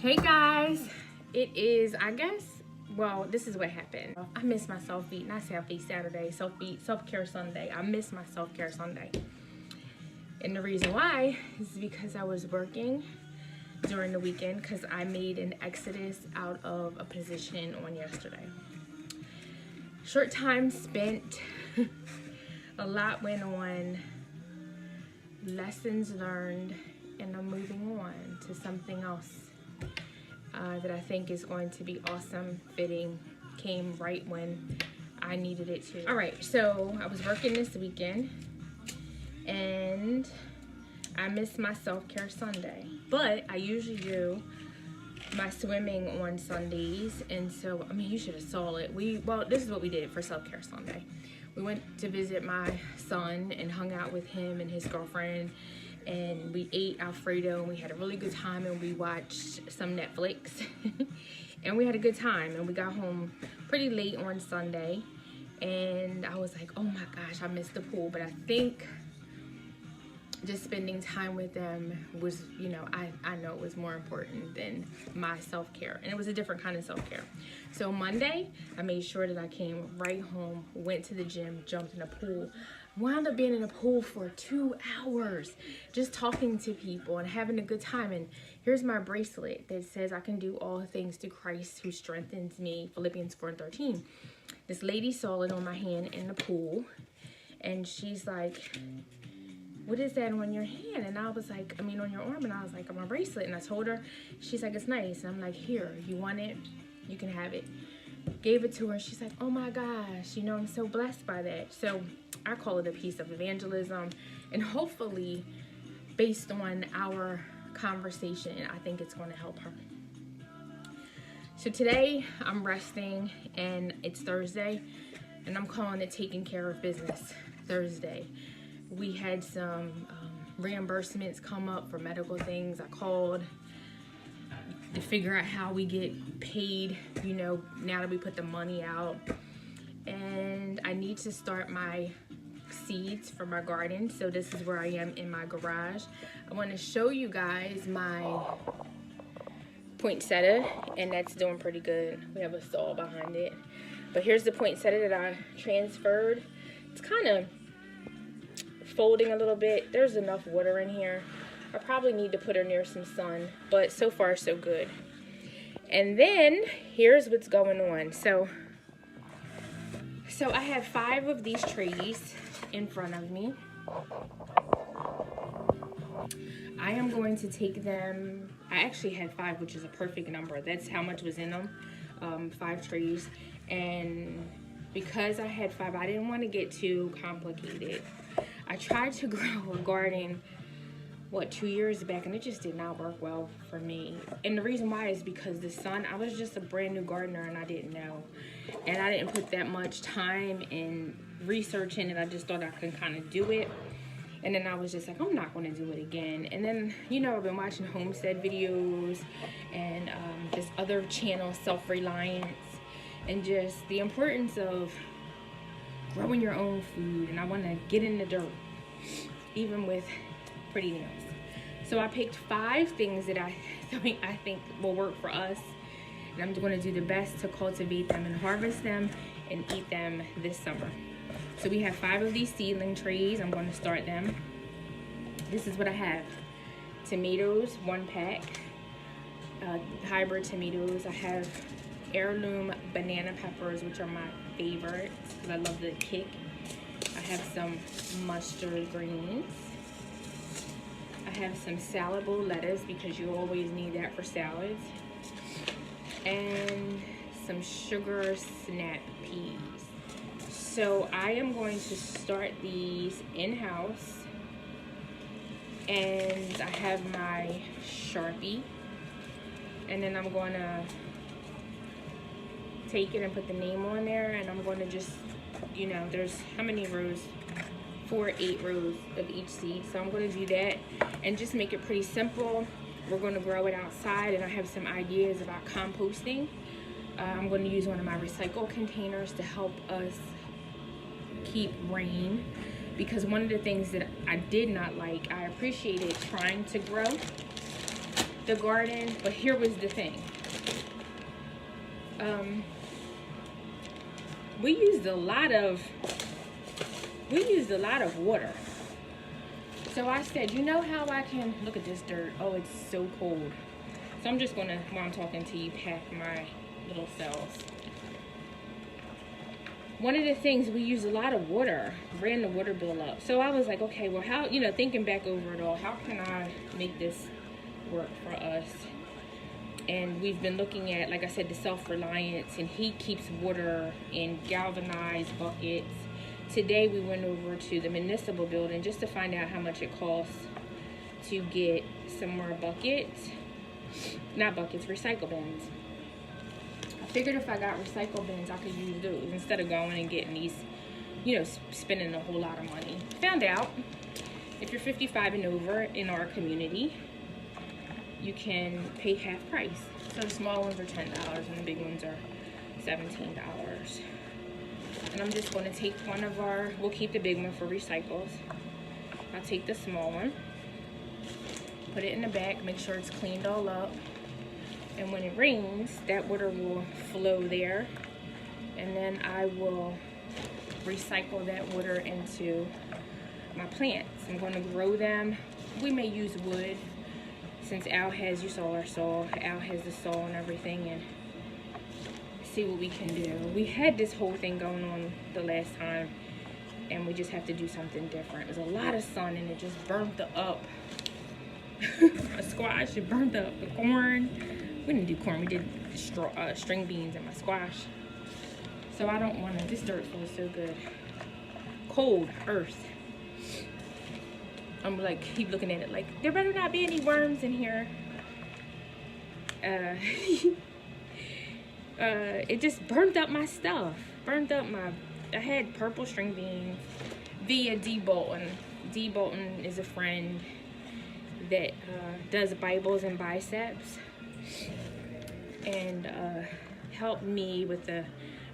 Hey guys, it is, I guess, well, this is what happened. I missed my self-care, not selfie Saturday, self-care Sunday. I missed my self-care Sunday. And the reason why is because I was working during the weekend because I made an exodus out of a position on yesterday. Short time spent, a lot went on, lessons learned, and I'm moving on to something else. That I think is going to be awesome, fitting, came right when I needed it to. All right, so I was working this weekend and I missed my self-care Sunday, but I usually do my swimming on Sundays, and so, I mean, you should have saw it. Well, this is what we did for self-care Sunday. We went to visit my son and hung out with him and his girlfriend, and we ate Alfredo, and we had a really good time, and we watched some Netflix and we had a good time, and we got home pretty late on Sunday, and I was like, oh my gosh, I missed the pool. But I think just spending time with them was, you know, I know it was more important than my self-care, and it was a different kind of self-care. So Monday, I made sure that I came right home, went to the gym, jumped in the pool, wound up being in the pool for 2 hours, just talking to people and having a good time. And here's my bracelet that says I can do all things through Christ who strengthens me, Philippians 4:13. This lady saw it on my hand in the pool, and she's like, what is that on your hand? And I was like, I mean, on your arm. And I was like, my bracelet. And I told her, she's like, it's nice. And I'm like, here, you want it? You can have it. Gave it to her. She's like, oh my gosh, you know, I'm so blessed by that. So I call it a piece of evangelism, and hopefully based on our conversation, I think it's going to help her. So today I'm resting, and it's Thursday, and I'm calling it taking care of business Thursday. We had some reimbursements come up for medical things. I called to figure out how we get paid, you know, now that we put the money out. And I need to start my seeds for my garden. So this is where I am in my garage. I want to show you guys my poinsettia, and that's doing pretty good. We have a saw behind it. But here's the poinsettia that I transferred. It's kind of folding a little bit. There's enough water in here. I probably need to put her near some sun, but so far so good. And then here's what's going on. So I have 5 of these trees in front of me. I am going to take them. I actually had 5, which is a perfect number. That's how much was in them. 5 trees. And because I had 5, I didn't want to get too complicated. I tried to grow a garden, 2 years back, and it just did not work well for me. And the reason why is because the sun, I was just a brand new gardener, and I didn't know. And I didn't put that much time in researching it. I just thought I could kind of do it. And then I was just like, I'm not going to do it again. And then, you know, I've been watching homestead videos and this other channel, Self-Reliance, and just the importance of growing your own food. And I want to get in the dirt, even with pretty nails. So I picked 5 things that I think will work for us, and I'm going to do the best to cultivate them and harvest them and eat them this summer. So we have 5 of these seedling trees. I'm going to start them. This is what I have: tomatoes, 1 pack, hybrid tomatoes. I have heirloom banana peppers, which are my favorites because I love the kick. I have some mustard greens. I have some salad bowl lettuce because you always need that for salads. And some sugar snap peas. So I am going to start these in-house. And I have my Sharpie. And then I'm going to take it and put the name on there. And I'm going to just, you know, there's how many rows? 8 rows of each seed. So I'm going to do that and just make it pretty simple. We're going to grow it outside, and I have some ideas about composting. I'm going to use one of my recycle containers to help us keep rain, because one of the things that I did not like, I appreciated trying to grow, the garden, but here was the thing. We used a lot of water. So I said, you know how I can, look at this dirt. Oh, it's so cold. So I'm just gonna, while I'm talking to you, pack my little cells. One of the things, we use a lot of water, ran the water bill up. So I was like, okay, well, how, you know, thinking back over it all, how can I make this work for us? And we've been looking at, like I said, the self-reliance, and he keeps water in galvanized buckets. Today we went over to the municipal building just to find out how much it costs to get some more buckets, not buckets, recycle bins. I figured if I got recycle bins, I could use those instead of going and getting these, you know, spending a whole lot of money. Found out if you're 55 and over in our community, you can pay half price. So the small ones are $10 and the big ones are $17. And I'm just going to take one of our, we'll keep the big one for recycles. I'll take the small one, put it in the back, make sure it's cleaned all up. And when it rains, that water will flow there. And then I will recycle that water into my plants. I'm going to grow them. We may use wood, since Al has, you saw our saw, Al has the saw and everything, and see what we can do. We had this whole thing going on the last time, and we just have to do something different. There's a lot of sun, and it just burnt up a squash. It burnt up the corn. We didn't do corn, we did string beans in my squash. So I don't want to, this dirt feels so good. Cold earth. I'm like, keep looking at it like, there better not be any worms in here. It just burnt up my stuff. Burnt up my, I had purple string beans via D. Bolton. D. Bolton is a friend that does Bibles and biceps, and helped me with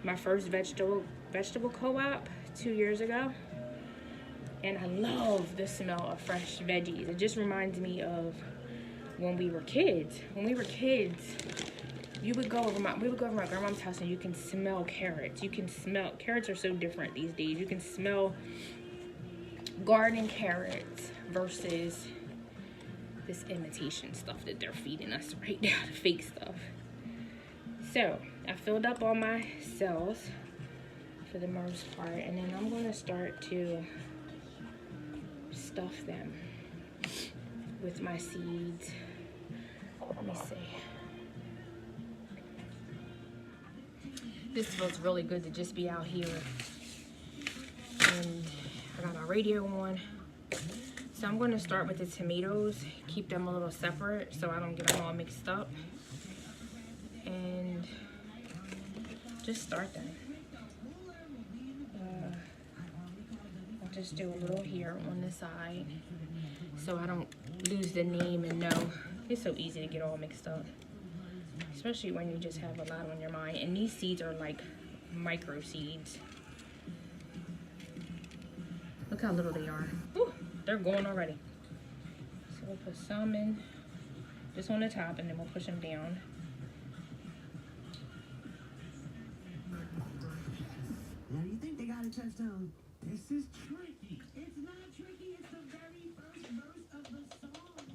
my first vegetable co-op 2 years ago. And I love the smell of fresh veggies. It just reminds me of when we were kids. When we were kids, we would go over my grandma's house, and you can smell carrots. You can smell, carrots are so different these days. You can smell garden carrots versus this imitation stuff that they're feeding us right now, the fake stuff. So I filled up all my cells for the most part, and then I'm going to start to stuff them with my seeds. Let me see. This feels really good to just be out here. And I got my radio on. So I'm going to start with the tomatoes, keep them a little separate so I don't get them all mixed up. And just start them. I'll just do a little here on the side so I don't lose the name and know. It's so easy to get all mixed up, especially when you just have a lot on your mind. And these seeds are like micro seeds. Look how little they are. Ooh, they're going already. So we'll put some in just on the top, and then we'll push them down. Now you think they got a touchdown? This is tricky. It's not tricky. It's the very first verse of the song.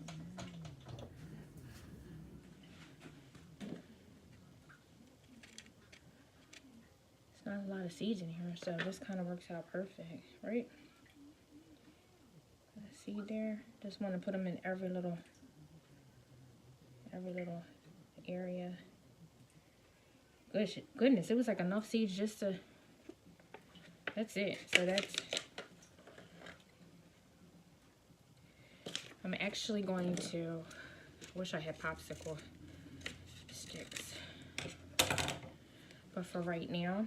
It's not a lot of seeds in here, so this kind of works out perfect, right? Got a seed there. Just want to put them in every little area. Goodness, it was like enough seeds just to, that's it. So that's, I'm actually going to, I wish I had popsicle sticks. But for right now,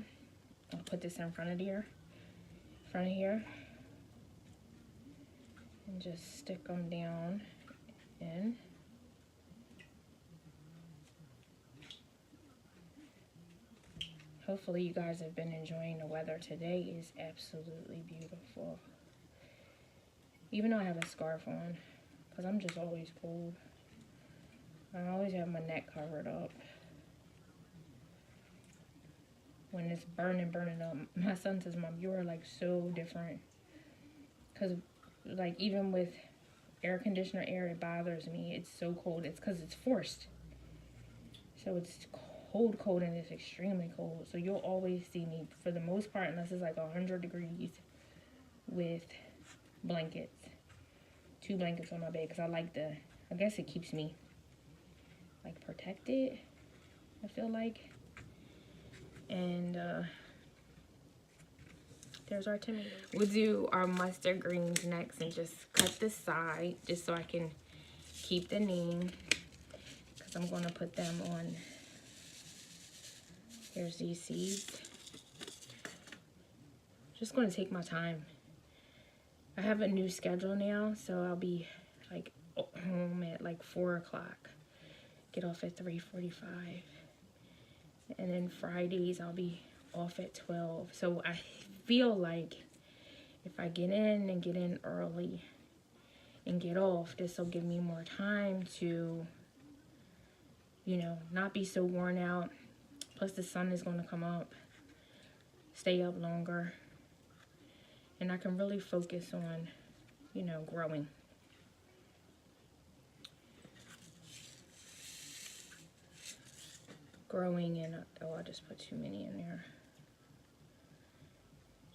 I'll put this in front of here, and just stick them down in. Hopefully you guys have been enjoying the weather. Today is absolutely beautiful. Even though I have a scarf on, because I'm just always cold. I always have my neck covered up. When it's burning up. My son says, Mom, you are like so different. Because like even with air conditioner air, it bothers me. It's so cold. It's because it's forced. So it's cold, and it's extremely cold. So you'll always see me, for the most part, unless it's like 100 degrees, with blankets. 2 blankets on my bed, because I guess it keeps me like protected, I feel like. And there's our tomato. We'll do our mustard greens next and just cut this side just so I can keep the name, because I'm going to put them on. Here's these seeds. Just going to take my time. I have a new schedule now, so I'll be like home at like 4 o'clock. Get off at 3:45. And then Fridays I'll be off at 12. So I feel like if I get in early and get off, this will give me more time to, you know, not be so worn out. Plus the sun is going to come up, stay up longer, and I can really focus on, you know, growing. And, oh, I just put too many in there.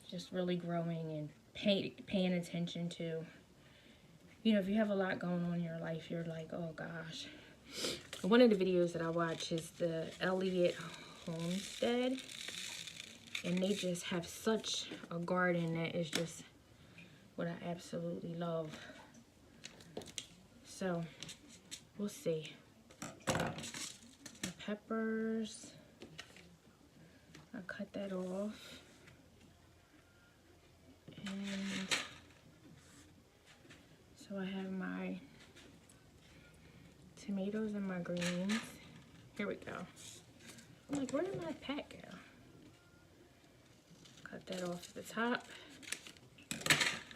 Just really growing and paying attention to, you know, if you have a lot going on in your life, you're like, oh gosh. One of the videos that I watch is the Elliott Homestead, and they just have such a garden that is just what I absolutely love. So we'll see. The peppers, I'll cut that off. And so I have my tomatoes and my greens. Here we go. I'm like, where did my pack go? Cut that off at the top.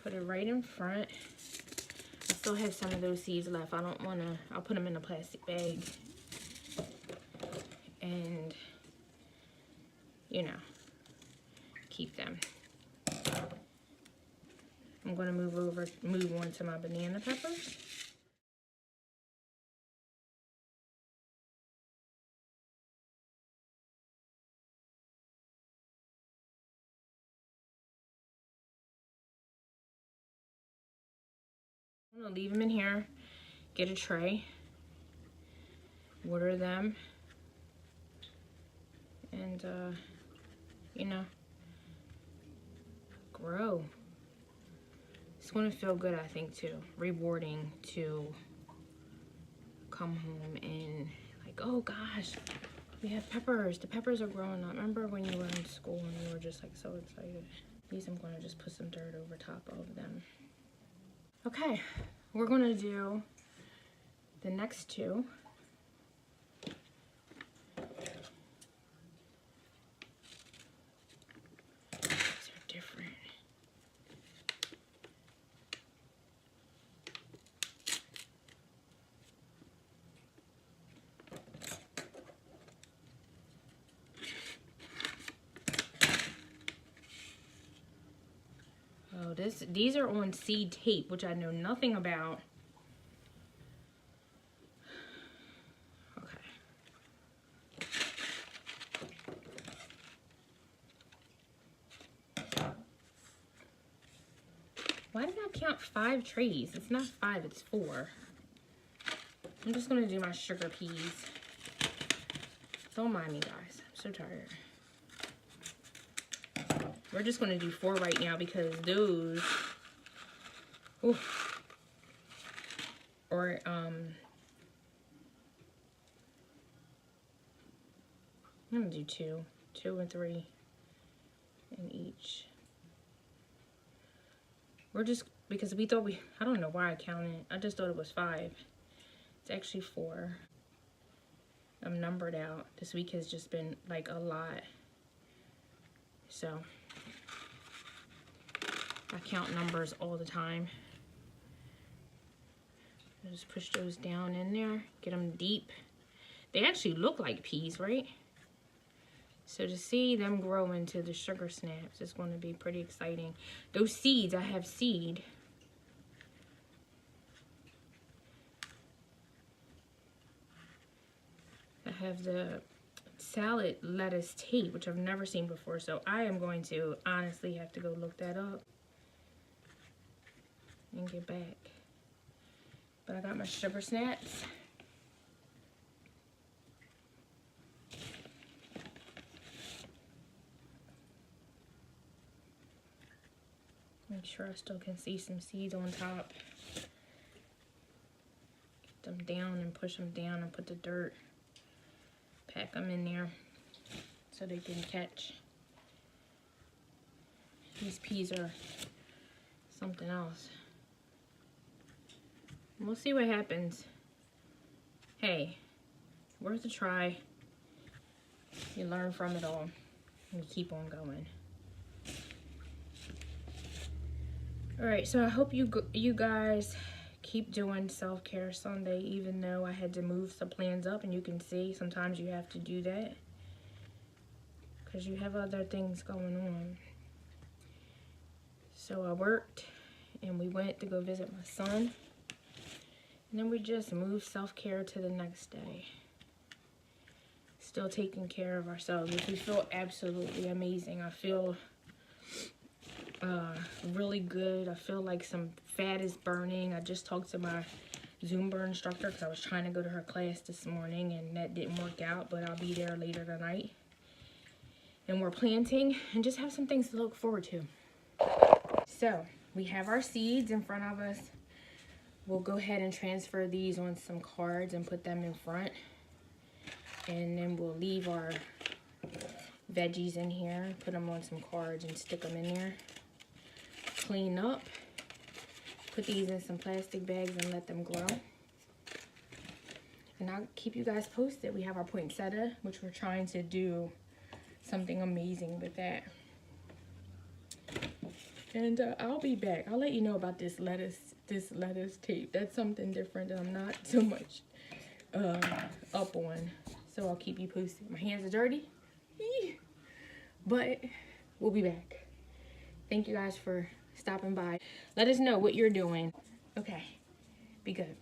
Put it right in front. I still have some of those seeds left. I don't want to, I'll put them in a plastic bag. And, you know, keep them. I'm going to move on to my banana peppers. I'm going to leave them in here, get a tray, water them, and, you know, grow. It's going to feel good, I think, too. Rewarding to come home and like, oh gosh, we have peppers. The peppers are growing up. Remember when you were in school and you were just like so excited? These I'm going to just put some dirt over top of them. Okay, we're going to do the next two. These are different. Oh, these are on seed tape, which I know nothing about. Okay. Why did I count 5 trays? It's not 5, it's 4. I'm just gonna do my sugar peas. Don't mind me, guys. I'm so tired. We're just gonna do 4 right now because those, oof, or I'm gonna do 2 and 3 in each. We're just, because we thought I don't know why I counted. I just thought it was 5. It's actually 4. I'm numbered out. This week has just been like a lot. So I count numbers all the time. Just push those down in there, get them deep. They actually look like peas, right? So to see them grow into the sugar snaps is going to be pretty exciting. Those seeds, I have seed. I have the salad lettuce tape, which I've never seen before. So I am going to honestly have to go look that up and get back. But I got my sugar snaps. Make sure I still can see some seeds on top. Get them down and push them down and put the dirt. Pack them in there so they can catch. These peas are something else. We'll see what happens. Hey, worth a try. You learn from it all and you keep on going. Alright, so I hope you guys keep doing self-care Sunday, even though I had to move some plans up, and you can see sometimes you have to do that because you have other things going on. So I worked and we went to go visit my son, and then we just moved self-care to the next day. Still taking care of ourselves, which we feel absolutely amazing. I feel really good. I feel like some fat is burning. I just talked to my Zumba instructor because I was trying to go to her class this morning and that didn't work out, but I'll be there later tonight. And we're planting and just have some things to look forward to. So we have our seeds in front of us. We'll go ahead and transfer these on some cards and put them in front. And then we'll leave our veggies in here, put them on some cards and stick them in there. Clean up, put these in some plastic bags and let them grow. And I'll keep you guys posted. We have our poinsettia, which we're trying to do something amazing with that. And I'll be back. I'll let you know about this lettuce tape. That's something different that I'm not so much up on. So I'll keep you posted. My hands are dirty, but we'll be back. Thank you guys for stopping by. Let us know what you're doing. Okay, be good.